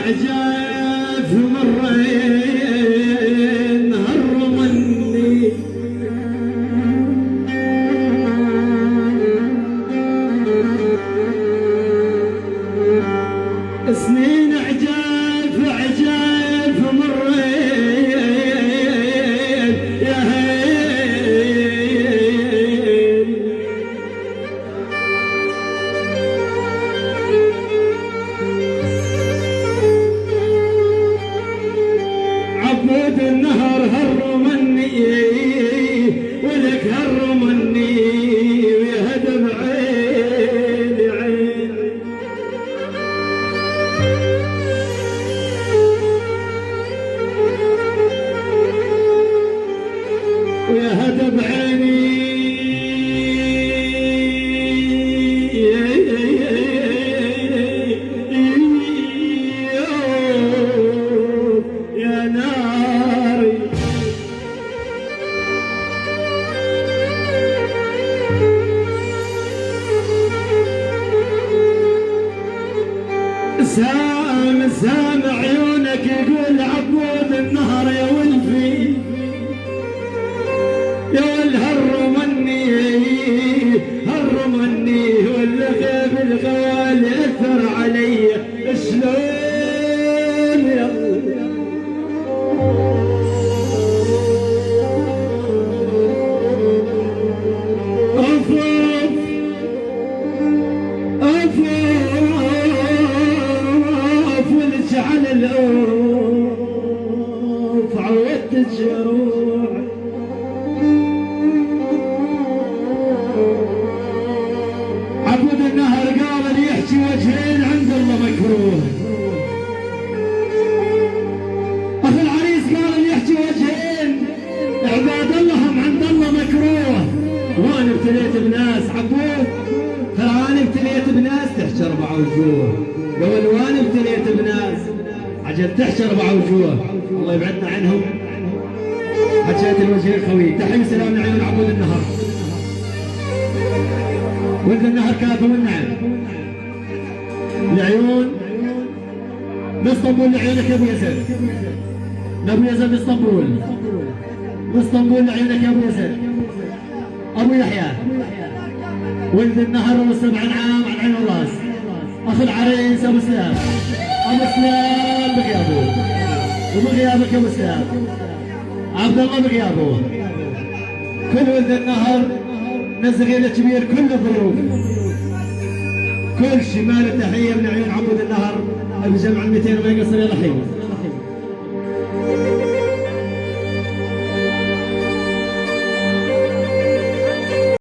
عجاف مرين هرمني سنين عجاف عجاف مرين يا هيل عبود النهر هرمني ولك هرمني ويهدم عيني عين ويهدم عيني يا ناري سام عيونك يقول عبود النهر يا ولفي يا ول هرمني هرمني ولا غيب الغوالي اثر علي شلون يا على الأوف عودت الجروح عبود النهر قال اللي يحكي وجهين عند الله مكروه أخي العريس قال اللي يحكي وجهين عباد الله هم عند الله مكروه وانا ابتليت بناس عبود ترى انا ابتليت بناس تحكي اربع وجوه قبل وانا ابتليت بناس عجل تحشر اربع وجوه الله يبعدنا عنهم حكيت الوجه الخوي تحية سلام لعيون عبود النهر ولد النهر كافي والنعم العيون باسطنبول لعيونك يا ابو يزن لابو يزن باسطنبول باسطنبول لعيونك يا ابو يزن ابو يحيى ولد النهر و7 عام على العين والراس اخو العريس ابو سلام ابو سلام بغيابه وبغيابك يا ابو سلام عبد الله بغيابه كل ولد النهر نزغيله كبير كل الظروف كل شمال التحيه من عيون عبود النهر بجمع 200 ما يقصر